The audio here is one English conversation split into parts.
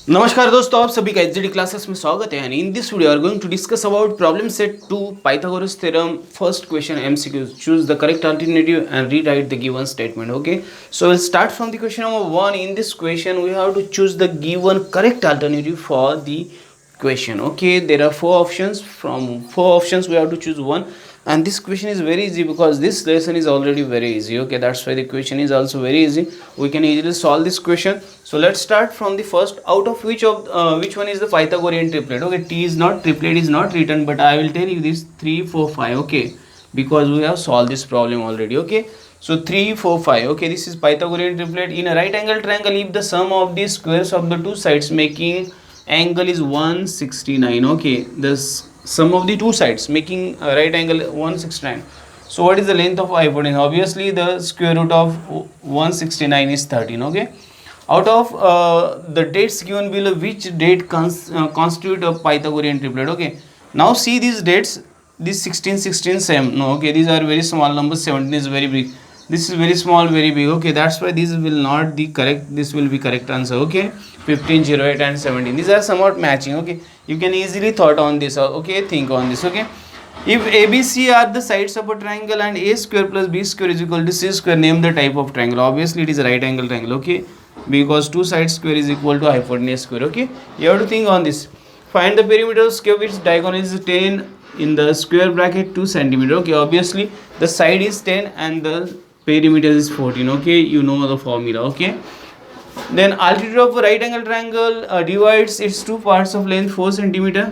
नमस्कार दोस्तों, आप सभी का एचडी क्लासेस में स्वागत है। And in this video are going to discuss about problem set 2 Pythagoras theorem first question MCQ. Choose the correct alternative and rewrite the given statement. Okay, so we'll start from the question number 1. In this question we have to choose the given correct alternative for the question. Okay, there are four options. From four options we have to choose one, and this question is very easy because this lesson is already very easy. Okay, that's why the question is also very easy. We can easily solve this question. So let's start from the first. Out of which one is the Pythagorean triplet? Okay, t is not, triplet is not written, but I will tell you this 3 4 5. Okay, because we have solved this problem already. Okay, so 3 4 5. Okay, this is Pythagorean triplet. In a right angle triangle, if the sum of the squares of the two sides making angle is 169. Okay, the sum of the two sides making a right angle 169. So what is the length of hypotenuse? Obviously the square root of 169 is 13. Okay, out of the dates given below, which date constitute a Pythagorean triplet? Okay, now see these dates. This 16 16 same. No, okay, these are very small numbers. 17 is very big. This is very small, very big. Okay, that's why this will not the correct, this will be correct answer. Okay, 15 08 and 17, these are somewhat matching. Okay, you can easily thought on this. Okay, think on this. Okay, if ABC are the sides of a triangle and a square plus b square is equal to c square, name the type of triangle. Obviously it is a right angle triangle. Okay, because two sides square is equal to hypotenuse square. Okay, you have to think on this. Find the perimeter of square which diagonal is 10 in the square bracket 2 centimeter. Okay, obviously the side is 10 and the perimeter is 14. Okay, you know the formula. Okay, then altitude of a right angle triangle divides its two parts of length 4 centimeter.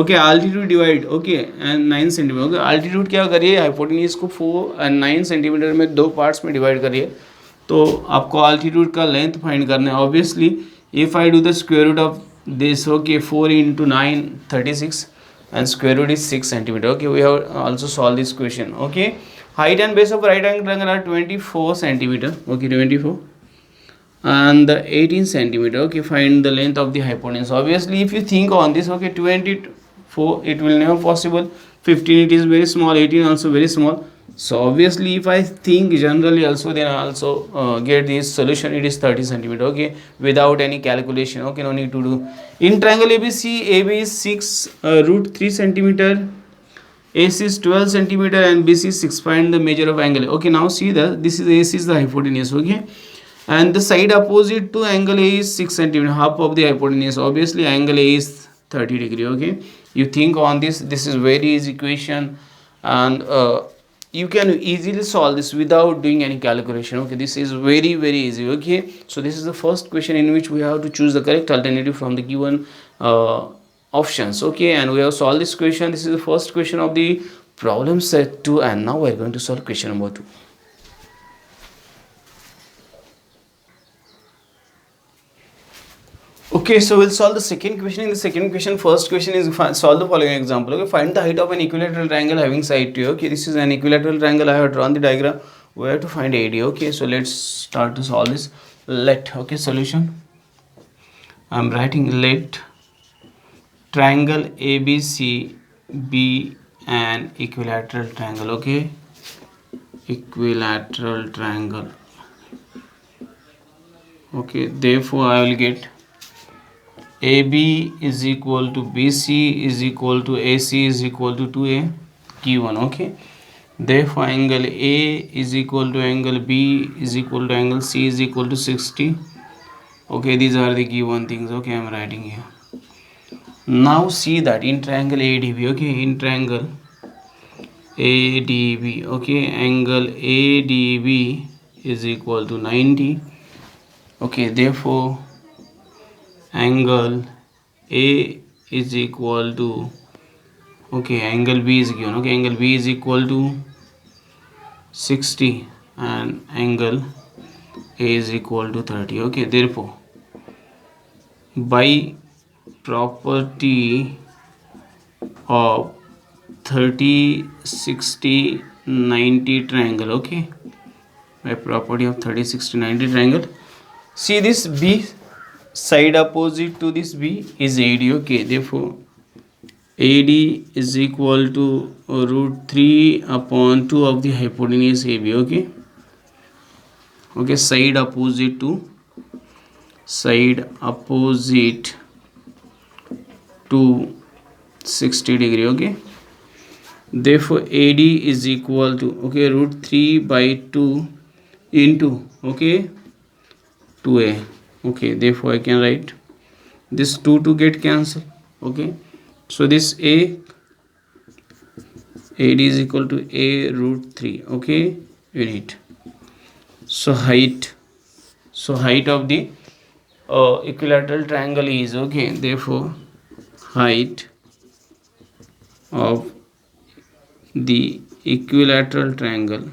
Okay, altitude divide. Okay, and 9 centimeter. Okay, altitude क्या करिए, hypotenuse को 4 and 9 centimetre में दो parts में divide करिए, तो आपको altitude का लेंथ फाइंड करना है. Obviously if I do the square root of this, okay, 4 into 9 36 and square root is 6 centimeter. Okay, we have also solved this question. Okay, height and base of right angle triangle are 24 centimeter. Okay, 24 and the 18 centimeter. Okay, find the length of the hypotenuse. Obviously if you think on this, okay, 24 it will never possible, 15 it is very small, 18 also very small. So obviously if I think generally also, then I also get this solution, it is 30 centimeter. Okay, without any calculation. Okay, no need to do. In triangle ABC, AB is 6 root 3 centimeter, AC is 12 centimeter and BC is 6. Find the measure of angle. Okay, now see that this is AC is the hypotenuse. Okay, and the side opposite to angle A is 6 centimeter, half of the hypotenuse. Obviously angle A is 30 degree. Okay, you think on this. This is very easy equation, and you can easily solve this without doing any calculation. Okay, this is very easy. Okay, so this is the first question in which we have to choose the correct alternative from the given options. Okay, and we have solved this question. This is the first question of the problem set 2, and now we are going to solve question number 2. Okay, so we'll solve the second question. In the second question, first question is solve the following example. Okay, find the height of an equilateral triangle having side 2. Okay, this is an equilateral triangle. I have drawn the diagram. We have to find AD. Okay, so let's start to solve this. Let, okay, solution. I'm writing let triangle ABC be an equilateral triangle. Okay, equilateral triangle. Okay, therefore I will get AB is equal to BC is equal to AC is equal to 2A given. Okay, therefore angle A is equal to angle B is equal to angle C is equal to 60. Okay, these are the given things. Okay, I am writing here. Now see that in triangle ADB. Okay, in triangle ADB. Okay, angle ADB is equal to 90. Okay, therefore angle A is equal to, okay, angle B is given. Okay, angle B is equal to 60 and angle A is equal to 30. Okay, therefore by property of 30 60 90 triangle. Okay, by property of 30 60 90 triangle, see this B side opposite to this B is AD. Okay, therefore AD is equal to root 3 upon 2 of the hypotenuse AB. Okay, okay, side opposite to side opposite to 60 degree. Okay, therefore AD is equal to, okay, root 3 by 2 into, okay, 2a. Okay, therefore I can write this 2 to get cancelled. Okay, so this AD is equal to a root 3, okay, unit. So height of the equilateral triangle is, okay, therefore height of the equilateral triangle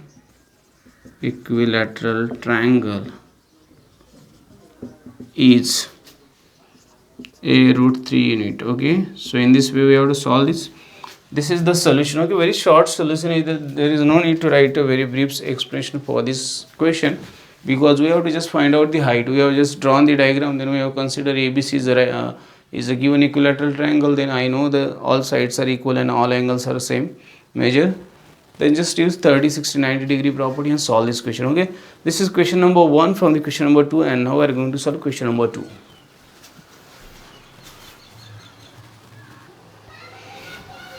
is a root 3 unit. Okay, so in this way we have to solve this. This is the solution. Okay, very short solution. There is no need to write a very brief explanation for this question, because we have to just find out the height. We have just drawn the diagram, then we have considered ABC is a given equilateral triangle. Then I know the all sides are equal and all angles are same measure. Then just use 30, 60, 90 degree property and solve this question. Okay, this is question number 1 from the question number 2, and now we are going to solve question number 2.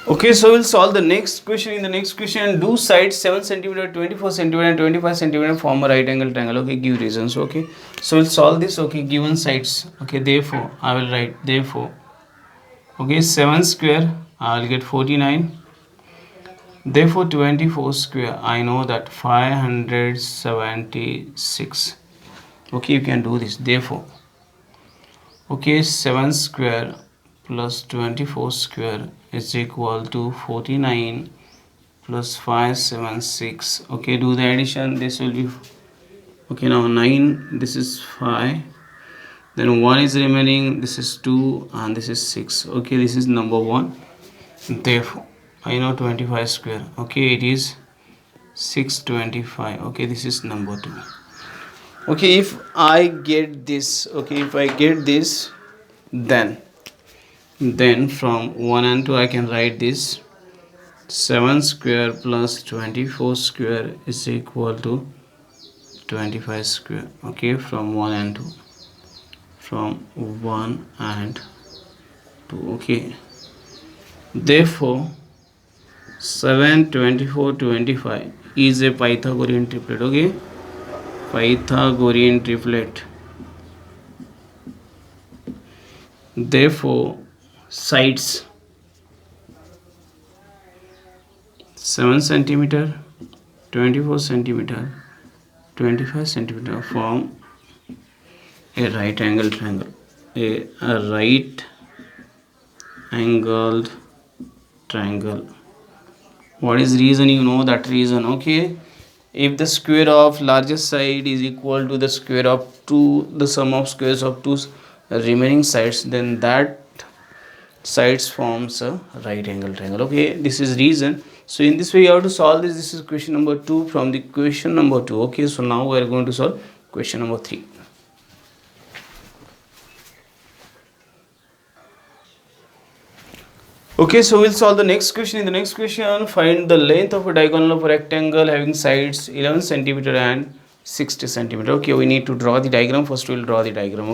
Okay, so we'll solve the next question. In the next question, do sides 7 cm, 24 cm and 25 cm form a right angle triangle. Okay, give reasons. Okay, so we'll solve this. Okay, given sides. Okay, therefore I will write, therefore, okay, 7 square I will get 49. Therefore 24 square I know that 576. Okay, you can do this. Therefore, okay, 7 square plus 24 square is equal to 49 plus 576. Okay, do the addition. This will be, okay, now 9, this is 5, then 1 is remaining, this is 2, and this is 6. Okay, this is number 1. Therefore I know 25 square. Okay, it is 625. Okay, this is number 2. Okay, if I get this, okay, if I get this, then from 1 and 2 I can write this 7 square plus 24 square is equal to 25 square. Okay, from 1 and 2, from 1 and 2. Okay, therefore 7, 24, 25 is a Pythagorean triplet. Okay, Pythagorean triplet. Therefore sides 7 centimeter, 24 centimeter, 25 centimeter form a right angle triangle. A right angled triangle. What is reason? You know that reason. Okay, if the square of largest side is equal to the square of the sum of squares of two remaining sides, then that sides forms a right angle triangle. Okay, this is reason. So in this way you have to solve this. This is question number 2 from the question number 2. Okay, so now we are going to solve question number 3. Okay, so we'll solve the next question. In the next question, find the length of a diagonal of a rectangle having sides 11 centimeter and 60 centimeter. Okay, we need to draw the diagram. First we'll draw the diagram.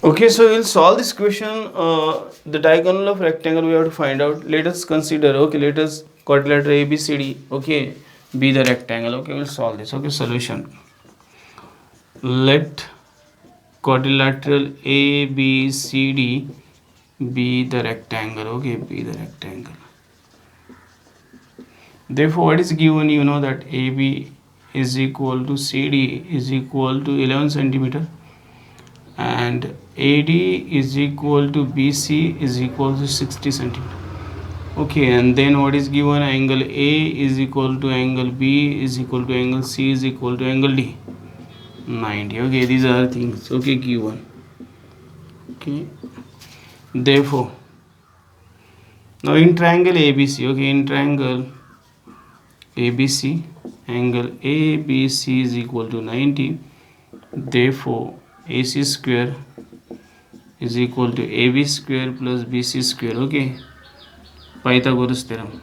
Okay, so we'll solve this question. The diagonal of rectangle we have to find out. Let us consider, okay, let us quadrilateral ABCD, okay, be the rectangle. Okay, we'll solve this. Okay, solution. Let quadrilateral ABCD be the rectangle. Okay, be the rectangle. Therefore, what is given? You know that AB is equal to CD is equal to 11 centimeter, and AD is equal to BC is equal to 60 centimeter. Okay, and then what is given? Angle A is equal to angle B is equal to angle C is equal to angle D, 90. Okay, these are things, okay, given. Okay, therefore now in triangle ABC, okay, in triangle ABC, angle ABC is equal to 90. Therefore AC square is equal to AB square plus BC square. Okay, Pythagoras theorem.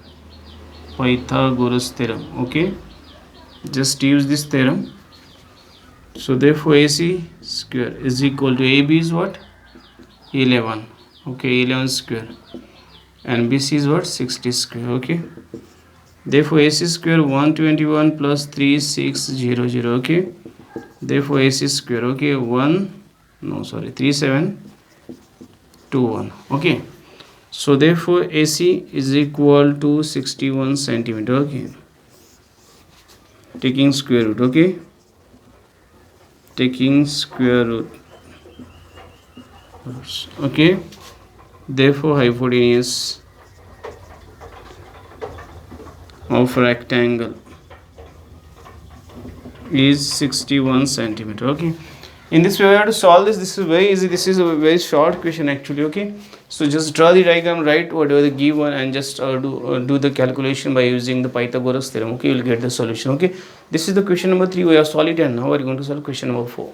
Okay, just use this theorem. So therefore AC square is equal to AB is what? 11. Okay, 11 square, and BC is what? 60 square. Okay, therefore AC square 121 plus 3600. Okay, therefore AC square, okay, 3721. Okay, so therefore AC is equal to 61 centimeter. Okay, taking square root. Okay, taking square root. Okay, therefore hypotenuse of rectangle is 61 centimeter. Okay, in this way we have to solve this. This is very easy. This is a very short question actually. Okay, so just draw the diagram, write whatever the given, and just do the calculation by using the Pythagoras theorem. Okay, you will get the solution. Okay, this is the question number 3. We have solved it, and now we are going to solve question number 4.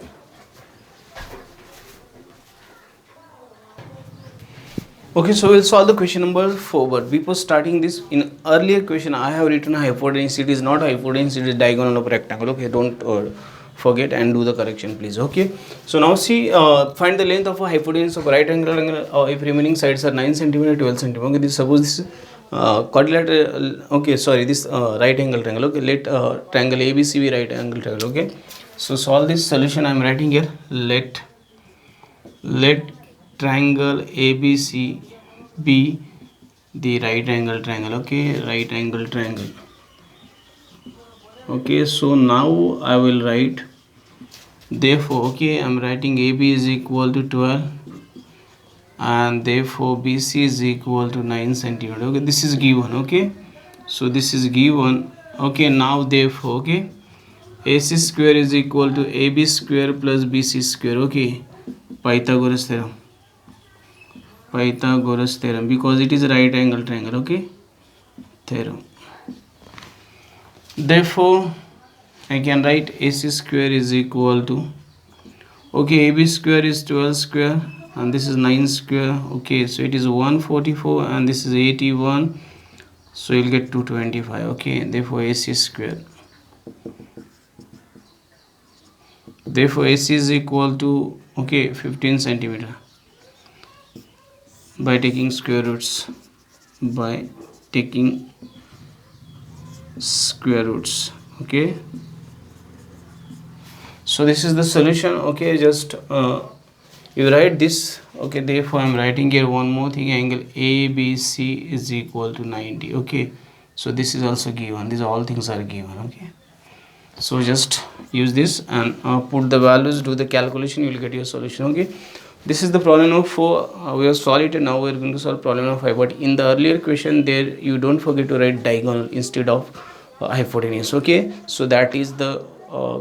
Okay, so we'll solve the question number 4, but before starting this, in earlier question I have written hypotenuse. It is not hypotenuse, it is diagonal of rectangle. Okay, don't forget and do the correction please. Okay, so now see, find the length of a hypotenuse of right angle triangle if remaining sides are 9 centimeter, 12 centimeter. Okay, this suppose this quadrilateral, okay, sorry, this right angle triangle. Okay, let triangle ABC be right angle triangle. Okay, so solve this solution I am writing here. Let triangle ABC be the right angle triangle. Okay, right angle triangle. Okay, so now I will write, therefore, okay, I am writing AB is equal to 12 and therefore BC is equal to 9 centimeter. Okay, this is given. Okay, so this is given. Okay, now therefore, okay, AC square is equal to AB square plus BC square. Okay, Pythagoras theorem. Pythagoras theorem, because it is a right angle triangle. Okay, theorem. Therefore I can write AC square is equal to, okay, AB square is 12 square and this is 9 square. Okay, so it is 144 and this is 81, so you'll get 225. Okay, therefore AC square, therefore AC is equal to, okay, 15 centimeter by taking square roots, by taking square roots. Okay, so this is the solution. Okay, just you write this. Okay, therefore I am writing here one more thing, angle ABC is equal to 90. Okay, so this is also given, these all things are given. Okay, so just use this and put the values, do the calculation, you will get your solution. Okay, this is the problem number 4. We have solved it and now we are going to solve problem number 5. But in the earlier question there, you don't forget to write diagonal instead of hypotenuse. Okay, so that is the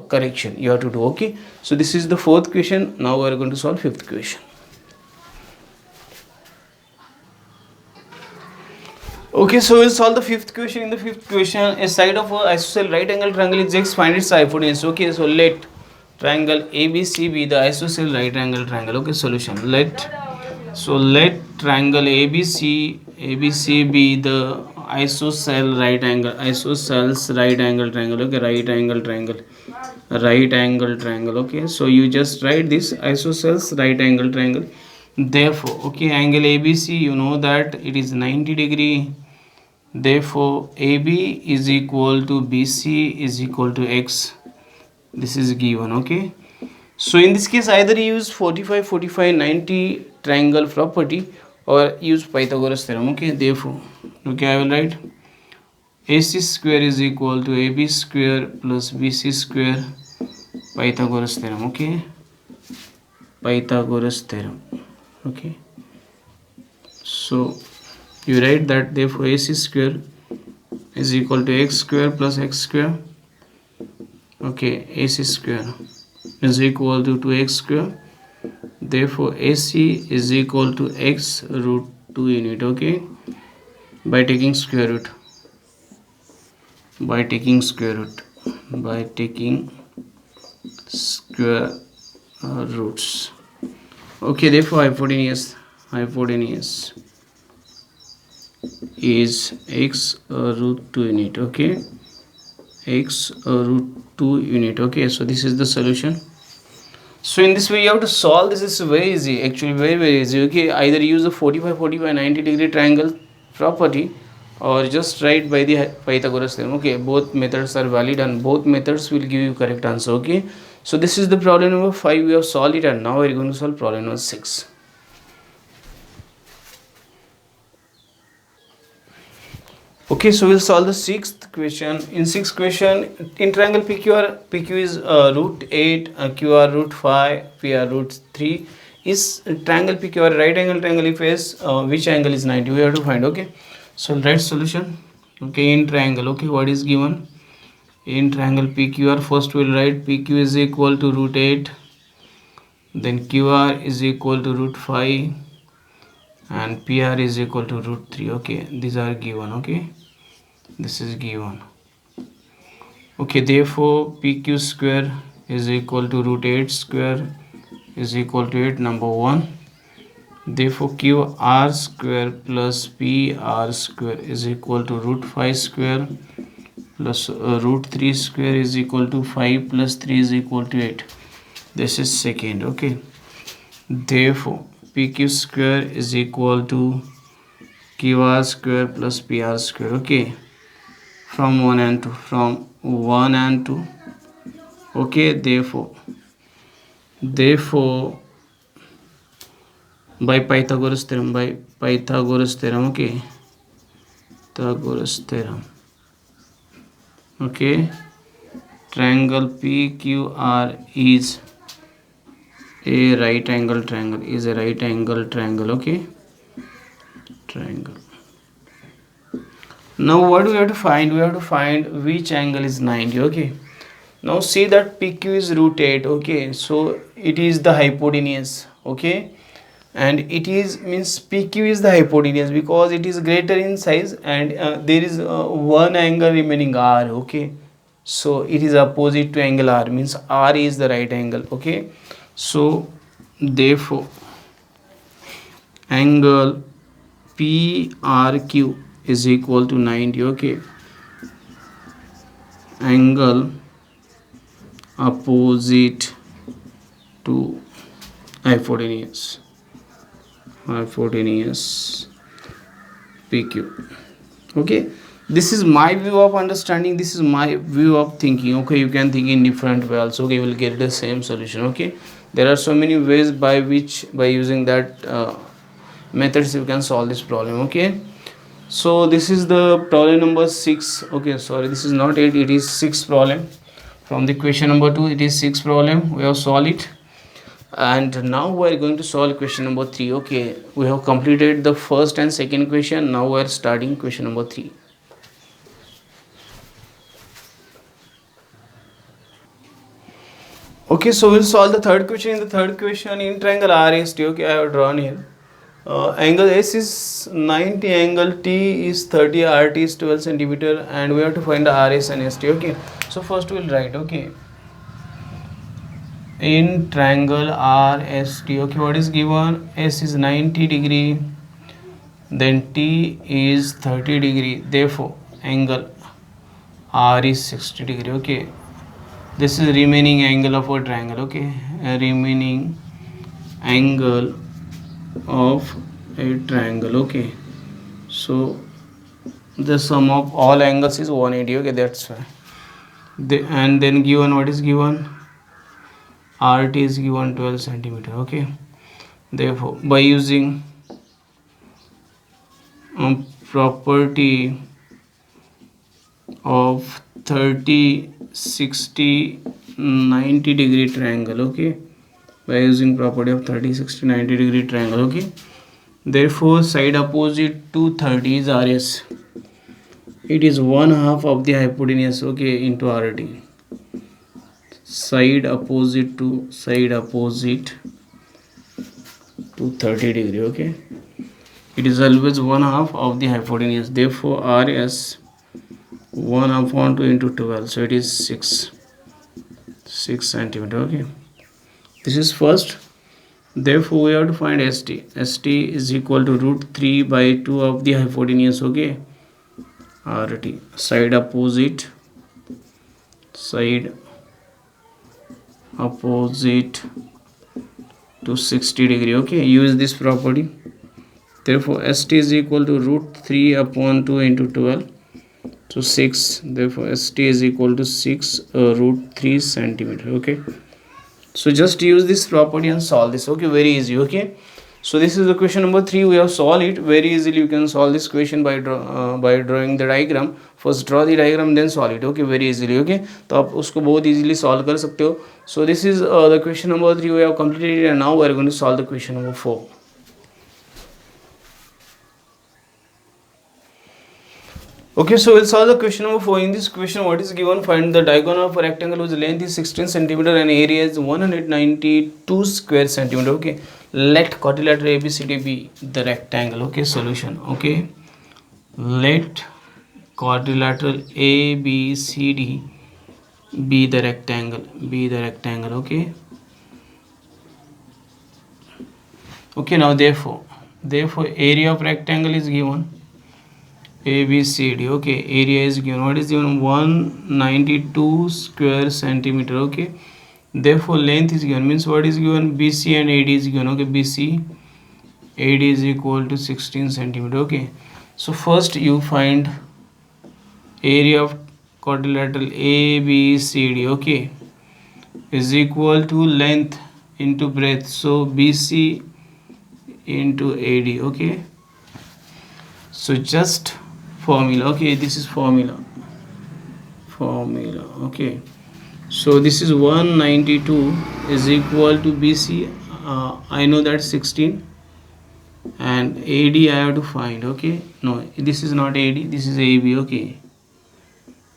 correction you have to do. Okay, so this is the 4th question. Now we are going to solve 5th question. Okay, so we'll solve the 5th question. In the 5th question, a side of a isosceles right angle triangle is x, find its hypotenuse. Okay, so let triangle ABC be the isosceles right angle triangle. Okay, solution, let triangle ABC be the isosceles right angle triangle. Okay, right angle triangle. Okay, so you just write this isosceles right angle triangle. Therefore, okay, angle ABC, you know that it is 90 degree. Therefore AB is equal to BC is equal to x. This is given. Okay, so in this case either use 45 45 90 triangle property or use Pythagoras theorem. Okay, therefore, okay, I will write AC square is equal to AB square plus BC square, Pythagoras theorem. Okay, Pythagoras theorem. Okay, so you write that therefore AC square is equal to x square plus x square. Okay, AC square is equal to 2x square. Therefore AC is equal to x root 2 unit. Okay, by taking square root, by taking square roots. Okay, therefore hypotenuse is x root 2 unit. Okay, x root 2 unit. Okay, so this is the solution. So in this way you have to solve this. Is very easy, actually very easy. Okay, either use the 45 90 degree triangle property or just write by the Pythagoras theorem. Okay, both methods are valid and both methods will give you correct answer. Okay, so this is the problem number 5. We have solved it, and now we are going to solve problem number 6. Okay, so we'll solve the sixth question. In sixth question, in triangle PQ is root 8, QR root 5, PR root 3. Is triangle PQR right angle triangle? If yes, which angle is 90? We have to find. Okay, so write solution. Okay, in triangle. Okay, what is given? In triangle PQR, first we'll write PQ is equal to root 8, then QR is equal to root 5, and PR is equal to root 3. Okay, these are given. Okay, this is given. Okay, therefore PQ square is equal to root 8 square is equal to 8, number 1. Therefore QR square plus PR square is equal to root 5 square plus root 3 square is equal to 5 plus 3 is equal to 8. This is second. Okay, therefore PQ square is equal to QR square plus PR square. Okay, from 1 and 2, from 1 and 2. Okay, therefore by Pythagoras theorem, okay, Pythagoras theorem, okay, triangle PQR is a right angle triangle, okay, triangle. Now what do we have to find? We have to find which angle is 90. Okay, now see that PQ is root 8. Okay, so it is the hypotenuse. Okay, and it is means PQ is the hypotenuse because it is greater in size, and there is one angle remaining R. Okay, so it is opposite to angle R, means R is the right angle. Okay, so therefore angle PRQ is equal to 90. Okay, angle opposite to hypotenuse PQ. Okay, this is my view of understanding, this is my view of thinking. Okay, you can think in different way also. Okay, you will get the same solution. Okay, there are so many ways by using that methods you can solve this problem. Okay, so this is the problem number 6. Okay, sorry, this is not 8, it is 6 problem. From the question number 2, it is 6 problem. We have solved it, and now we are going to solve question number 3. Okay, we have completed the first and second question. Now we are starting question number 3. Okay, so we'll solve the third question. In the third question, in triangle RST, okay, I have drawn here. Angle S is 90, angle T is 30, RT is 12 centimeter, and we have to find the RS and ST. Okay, so first we'll write. Okay, in triangle RST, okay, what is given? S is 90 degree, then T is 30 degree, therefore angle R is 60 degree. Okay, this is remaining angle of a triangle. Okay, remaining angle of a triangle. Okay, so the sum of all angles is 180. Okay, that's why and then given, what is given? RT is given 12 centimeter. Okay, therefore by using property of 30 60 90 degree triangle. Okay, by using property of 30 60 90 degree triangle. Okay, therefore side opposite to 30 is RS. It is 1/2 of the hypotenuse. Okay, into RT. Side opposite to 30 degree. Okay, it is always 1/2 of the hypotenuse. Therefore RS 1/2 into 12, so it is 6 centimeter. Okay, this is first. Therefore we have to find ST. ST is equal to root 3 by 2 of the hypotenuse. Okay, RT, side opposite side opposite to 60 degree. Okay, use this property. Therefore st is equal to root 3 upon 2 into 12, so 6. Therefore st is equal to 6 root 3 centimeter. Okay, so just use this property and solve this. Okay, very easy. Okay, so this is the question number 3. We have solved it very easily. You can solve this question by drawing the diagram. First draw the diagram, then solve it. Okay, very easily. Okay, तो आप उसको बहुत easily solve कर सकते हो. So this is the question number 3. We have completed it, and now we are going to solve the question number 4. Okay, so we'll solve the question number 4. In this question, what is given? Find the diagonal of a rectangle whose length is 16 centimeter and area is 192 square centimeter. Okay, let quadrilateral ABCD be the rectangle. Okay, solution. Okay, let quadrilateral ABCD be the rectangle. Be the rectangle. Okay. Okay, now therefore area of rectangle is given. ABCD. Okay, area is given. What is given? 192 square centimeter. Okay, therefore length is given. Means what is given? BC and AD is given. Okay, BC AD is equal to 16 centimeter. Okay, so first you find area of quadrilateral ABCD. Okay, is equal to length into breadth. So BC into AD. Okay, so just formula. Okay, this is formula. Okay, so this is 192 is equal to BC. I know that 16, and AD I have to find. Okay, no, this is not AD, this is AB. Okay,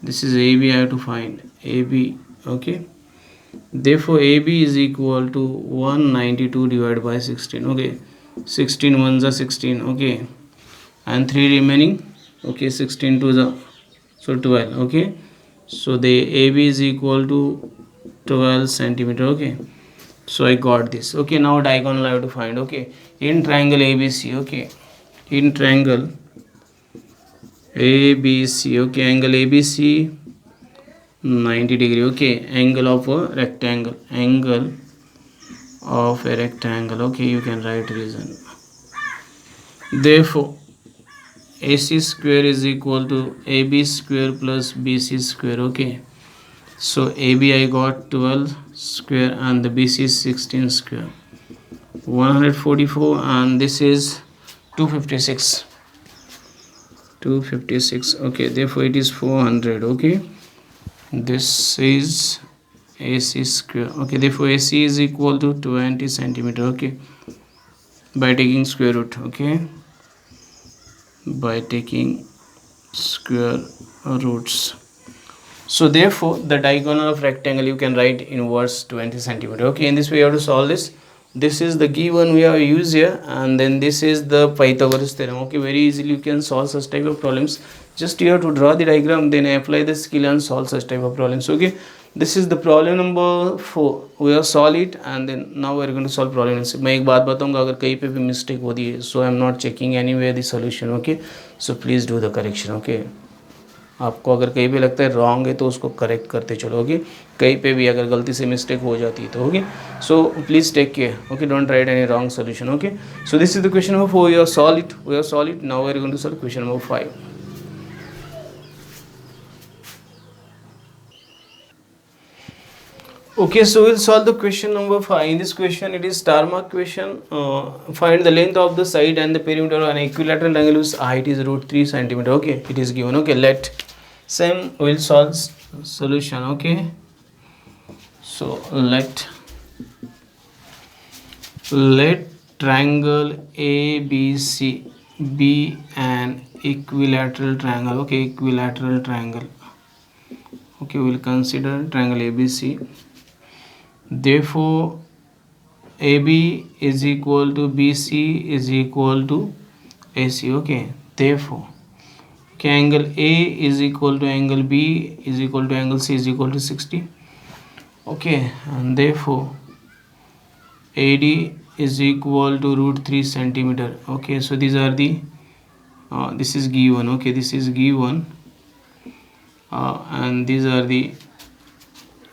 this is AB, I have to find AB. Okay, therefore AB is equal to 192 divided by 16. Okay, 16 ones are 16. Okay, and 3 remaining. Okay, 16 to the, so 12. Okay, so the AB is equal to 12 centimeter. Okay, so I got this. Okay, now diagonal I have to find. Okay, in triangle ABC. Okay, in triangle ABC. Okay, angle ABC 90 degree. Okay, angle of a rectangle. Angle of a rectangle. Okay, you can write reason. Therefore AC square is equal to AB square plus BC square. Okay, so AB I got 12 square and the BC is 16 square, 144, and this is 256. Okay, therefore it is 400. Okay, this is AC square. Okay, therefore AC is equal to 20 centimeter. Okay, by taking square root. Okay, by taking square roots. So therefore the diagonal of rectangle you can write inverse 20 centimeter. Okay, in this way you have to solve this. This is the given we have used here, and then this is the Pythagoras theorem. Okay, very easily you can solve such type of problems. Just you have to draw the diagram, then apply the skill and solve such type of problems. Okay, this is the problem number 4. We have solved it, and then now we are going to solve problem number 6. मैं एक बात बताऊंगा, अगर कहीं पे भी mistake होती है, so I am not checking anywhere the solution. Okay, so please do the correction. Okay, आपको अगर कहीं पे लगता है रॉन्ग है तो उसको करेक्ट करते चलो. ओके, कहीं पे भी अगर गलती से मिस्टेक हो जाती है तो. Okay, so please take care. Okay, don't write any wrong solution. Okay, so this is the question number 4. You have solve it. Now we are going to solve question number 5. Okay, so we'll solve the question number 5. In this question, it is star mark question. Find the length of the side and the perimeter of an equilateral triangle whose height is root 3 centimeter. Okay, it is given. Okay, let same we'll solve solution. Okay, so let triangle ABC be an equilateral triangle. Okay, equilateral triangle. Okay, we'll consider triangle ABC. Therefore AB is equal to BC is equal to AC. Okay, therefore angle A is equal to angle B is equal to angle C is equal to 60. Okay, and therefore AD is equal to root 3 centimeter. Okay, so these are the this is given. Okay, this is given, and these are the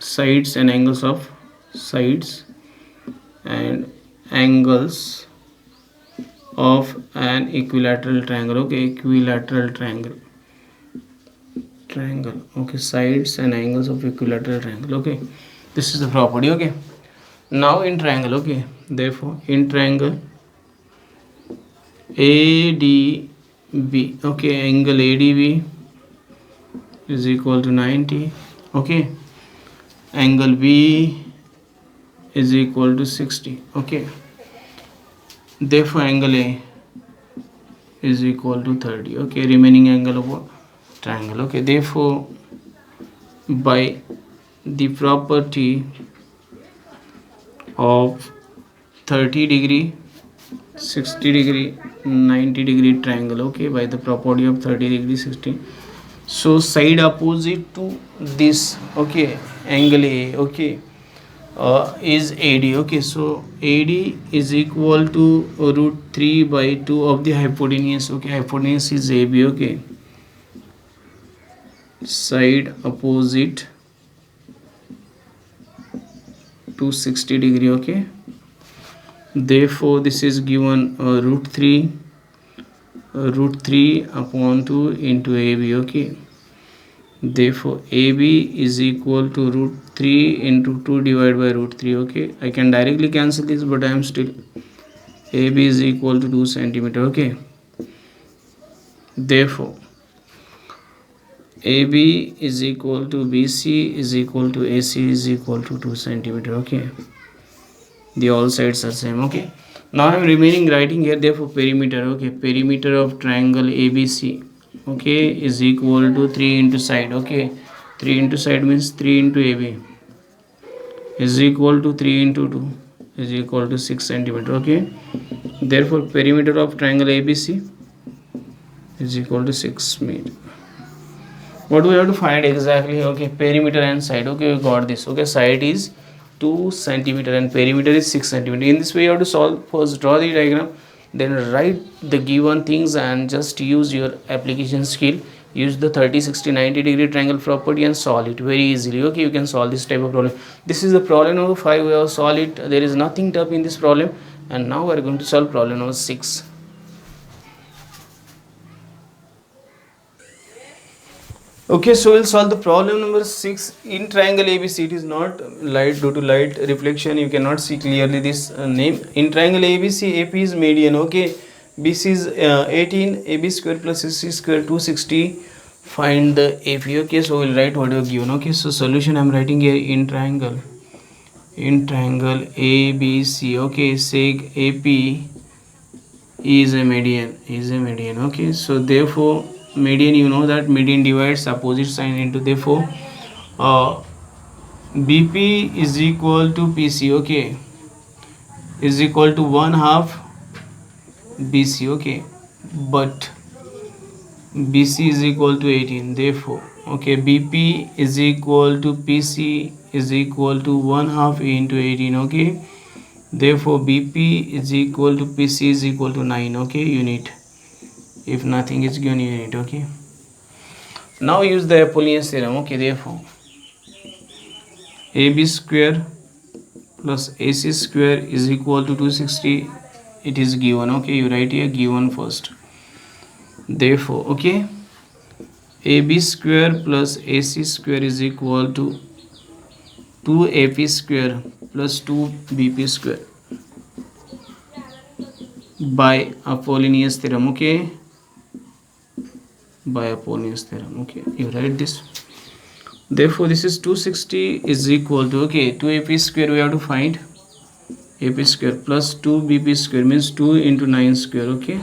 sides and angles of sides and angles of an equilateral triangle. Okay, equilateral triangle, okay, sides and angles of equilateral triangle. Okay, this is the property. Okay, now in triangle. Okay, therefore in triangle ADB, okay, angle ADB is equal to 90. Okay, angle B is equal to 60. Okay, therefore angle A is equal to 30. Okay, remaining angle of what? Triangle. Okay, therefore by the property of 30-degree, 60-degree, 90-degree triangle. Okay, by the property of 30-degree, 60, so side opposite to this, okay, angle A, okay, is AD. Okay, so AD is equal to root 3 by 2 of the hypotenuse. Okay, hypotenuse is AB. Okay, side opposite to 60-degree. Okay, therefore this is given root 3 upon 2 into AB. Okay, therefore AB is equal to root 3 into 2 divided by root 3. Okay, I can directly cancel this, but I am still, AB is equal to 2 centimeter. Okay, therefore AB is equal to BC is equal to AC is equal to 2 centimeter. Okay, the all sides are same. Okay, now I am remaining writing here, therefore perimeter. Okay, perimeter of triangle ABC, okay, is equal to 3 into side. Okay, 3 into side means 3 into AB is equal to 3 into 2 is equal to 6 centimeter. Okay, therefore perimeter of triangle ABC is equal to 6 meter. What do we have to find exactly? Okay, perimeter and side. Okay, we got this. Okay, side is 2 centimeter and perimeter is 6 centimeter. In this way you have to solve. First draw the diagram, then write the given things and just use your application skill. Use the 30, 60, 90-degree triangle property and solve it very easily. Okay, you can solve this type of problem. This is the problem number 5. We have solved it. There is nothing tough in this problem. And now we are going to solve problem number 6. Okay, so we'll solve the problem number 6. In triangle ABC, it is not light, due to light reflection you cannot see clearly this name. In triangle ABC, AP is median. Okay, BC is 18, AB square plus AC square 260. Find the AP. Okay, so we'll write whatever given. Okay, so solution I'm writing here. In triangle ABC, okay, seg AP is a median. Okay, so therefore median, you know that median divides opposite sign into, therefore BP is equal to PC. Okay, is equal to 1/2 BC. Okay, but BC is equal to 18, therefore okay, BP is equal to PC is equal to 1/2 into 18. Okay, therefore BP is equal to PC is equal to 9. Okay, unit. If nothing is given, unit. Okay, now use the Apollonius theorem. Okay, therefore AB square plus AC square is equal to 260. It is given. Okay, you write here given first. Therefore okay, AB square plus AC square is equal to 2AP square plus 2BP square by Apollonius theorem. Okay, by Apollonius theorem. Okay, you write this. Therefore this is 260 is equal to, okay, 2AP square we have to find, AP square plus 2BP square means 2 into 9 square. Okay,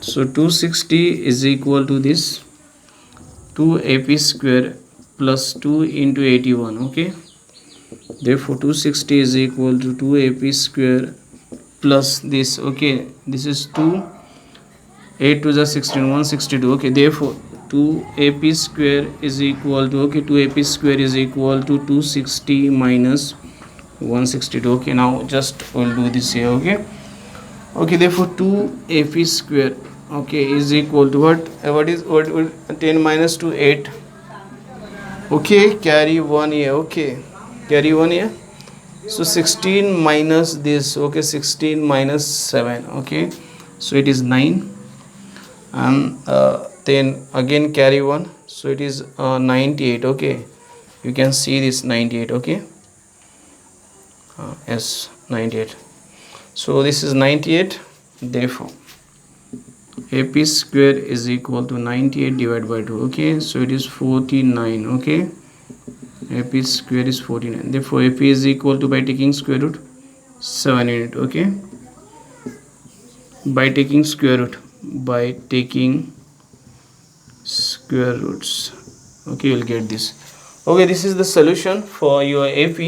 so 260 is equal to this 2AP square plus 2 into 81. Okay, therefore 260 is equal to 2AP square plus this. Okay, this is 2, 8 to the 16, 162. Okay, therefore 2AP square is equal to, okay, 2AP square is equal to 260 minus 162. Okay, now just we'll do this here. Okay, therefore 2AP square, okay, is equal to what is 10 minus 2, 8. Okay, carry 1 here. Okay, carry 1 here. So 16 minus this. Okay, 16 minus 7. Okay, so it is 9. And then again carry 1, so it is 98. Okay, you can see this 98. Okay, yes, 98. So this is 98. Therefore AP square is equal to 98 divided by 2. Okay, so it is 49. Okay, AP square is 49. Therefore AP is equal to, by taking square root, 7 in it. Okay, by taking square root, by taking square roots. Okay, you'll get this. Okay, this is the solution for your AP.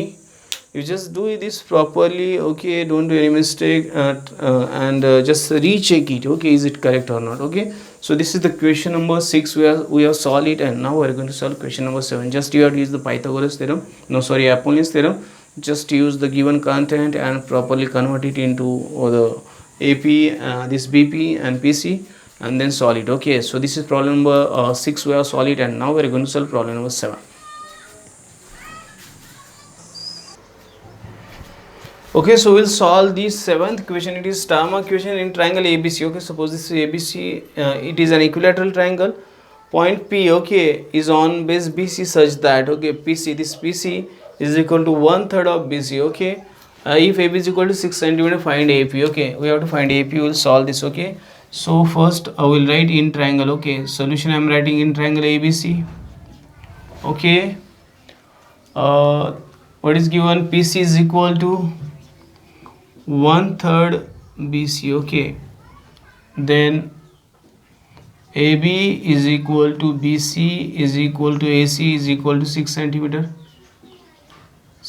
You just do this properly. Okay, don't do any mistake, and just recheck it. Okay, is it correct or not? Okay, so this is the question number 6. We have solved it, and now we are going to solve question number 7. Just you have to use the Pythagoras theorem, no sorry, Apollonius theorem. Just use the given content and properly convert it into the AP, this BP and PC, and then solve it. Okay, so this is problem number 6. We have solved it, and now we are going to solve problem number 7. Okay, so we'll solve the 7th question. It is star mark question in triangle ABC. Okay, suppose this is ABC, it is an equilateral triangle. Point P, okay, is on base BC such that, okay, PC, this PC is equal to 1/3 of BC. Okay, if AB is equal to 6 cm, find AP. Okay, we have to find AP. We'll solve this. Okay, so first I will write in triangle. Okay, solution I am writing in triangle ABC. Okay, what is given? PC is equal to 1/3 BC. Okay, then AB is equal to BC is equal to AC is equal to 6 cm.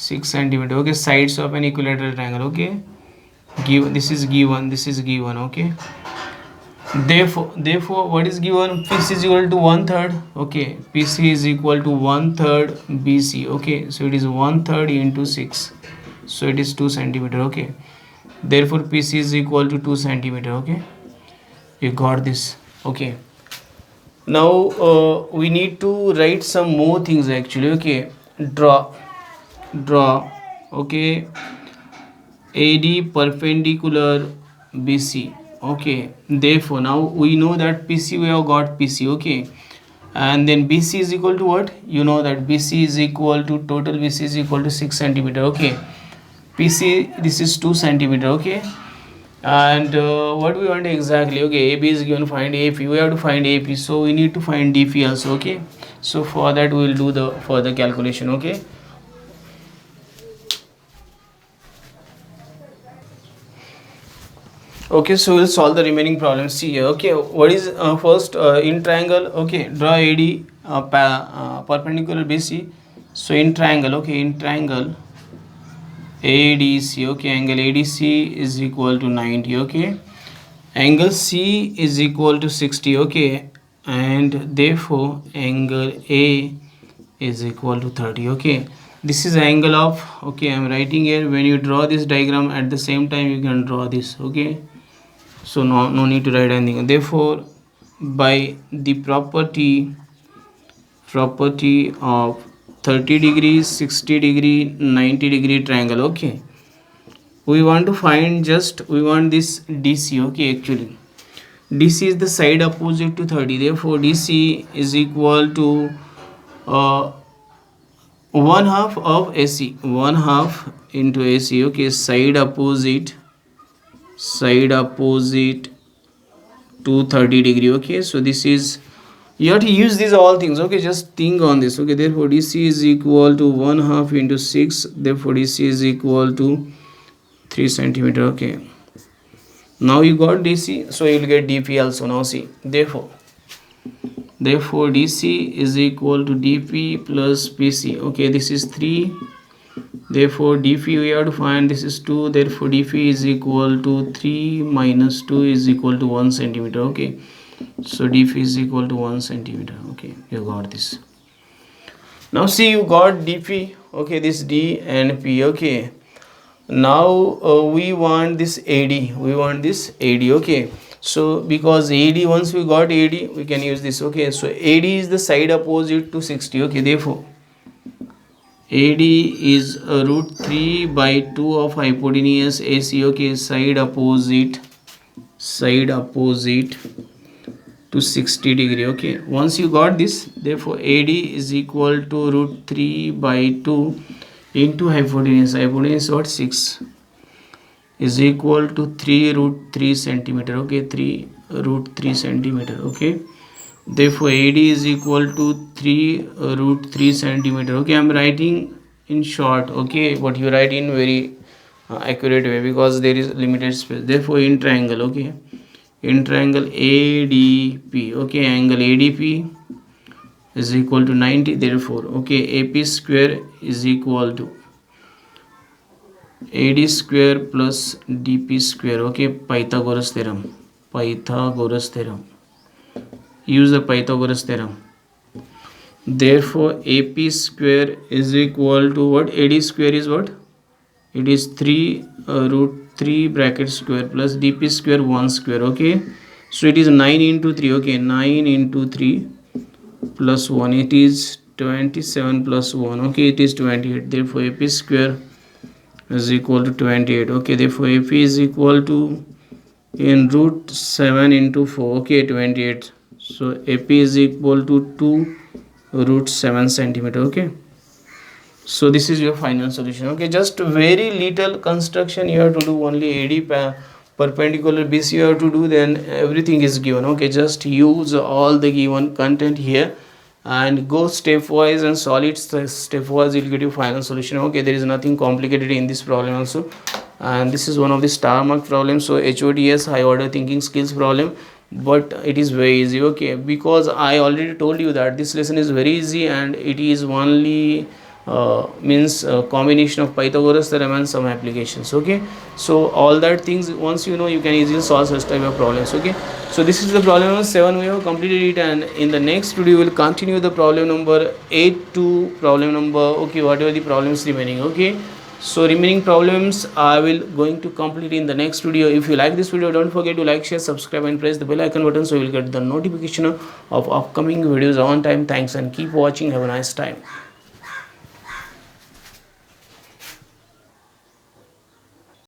6 cm. Okay, sides of an equilateral triangle. Okay, given, this is given, this is given. Okay, therefore what is given? PC is equal to 1/3. Okay, PC is equal to 1/3 BC. Okay, so it is 1/3 into 6, so it is 2 cm. Okay, therefore PC is equal to 2 cm. Okay, you got this. Okay, now we need to write some more things actually. Okay, draw. Okay, AD perpendicular BC. Okay, therefore now we know that PC, we have got PC. Okay, and then BC is equal to what? You know that BC is equal to, total BC is equal to 6 cm. Okay, PC, this is 2 cm. Okay, and what we want exactly? Okay, AB is given, find AP. We have to find AP, so we need to find DP also. Okay, so for that we will do the further calculation. Okay, okay, so we'll solve the remaining problems. See here. Okay, what is first in triangle? Okay, draw AD perpendicular BC. So in triangle, okay, in triangle ADC, okay, angle ADC is equal to 90. Okay, angle C is equal to 60. Okay, and therefore angle A is equal to 30. Okay, this is angle of, okay, I am writing here. When you draw this diagram, at the same time you can draw this. Okay, so no need to write anything. Therefore by the property of 30 degrees, 60 degree, 90 degree triangle, okay, we want to find, just we want this DC. Okay, actually DC is the side opposite to 30. Therefore DC is equal to 1/2 of AC, 1/2 into AC. Okay, side opposite to 30 degree. Okay, so this is, you have to use these all things. Okay, just think on this. Okay, therefore DC is equal to 1/2 into 6. Therefore DC is equal to 3 cm. Okay, now you got DC, so you will get DP also. Now see, therefore DC is equal to DP plus PC. Okay, this is 3. Therefore DP we have to find, this is 2. Therefore DP is equal to 3 minus 2 is equal to 1 cm. Okay, so DP is equal to 1 cm. Okay, you got this. Now see, you got DP. Okay, this D and P. Okay, now we want this AD. Okay, so because AD, once we got AD, we can use this. Okay, so AD is the side opposite to 60. Okay, therefore AD is root 3 by 2 of hypotenuse AC. Okay, side opposite to 60 degree. Okay, once you got this, therefore AD is equal to root 3 by 2 into hypotenuse what, 6, is equal to 3 root 3 centimeter. Okay, 3 root 3 centimeter. Okay, therefore AD is equal to 3 root 3 centimeter. Okay, I'm writing in short. Okay, but you write in very accurate way because there is limited space. Therefore in triangle, okay, in triangle ADP, okay, angle ADP is equal to 90. Therefore, okay, AP square is equal to AD square plus DP square. Okay, Pythagoras theorem. Use the Pythagoras theorem. Therefore AP square is equal to what? AD square is what? It is 3 root 3 bracket square plus DP square 1 square. Okay, so it is 9 into 3. Okay, 9 into 3 plus 1, it is 27 plus 1. Okay, it is 28. Therefore AP square is equal to 28. Okay, therefore AP is equal to in root 7 into 4. Okay, 28. So AP is equal to 2 root 7 centimeter. Okay, so this is your final solution. Okay, just very little construction you have to do, only AD perpendicular BC you have to do, then everything is given. Okay, just use all the given content here and go stepwise and solve it stepwise. You'll get your final solution. Okay, there is nothing complicated in this problem also, and this is one of the star mark problems. So HODS, high order thinking skills problem, but it is very easy. Okay, because I already told you that this lesson is very easy and it is only means a combination of Pythagoras theorem and some applications. Okay, so all that things once you know, you can easily solve such type of problems. Okay, so this is the problem number 7. We have completed it, and in the next video we will continue the problem number 8 to problem number, okay, whatever the problems remaining. Okay, so remaining problems I will going to complete in the next video. If you like this video, don't forget to like, share, subscribe and press the bell icon button so you will get the notification of upcoming videos on time. Thanks and keep watching. Have a nice time.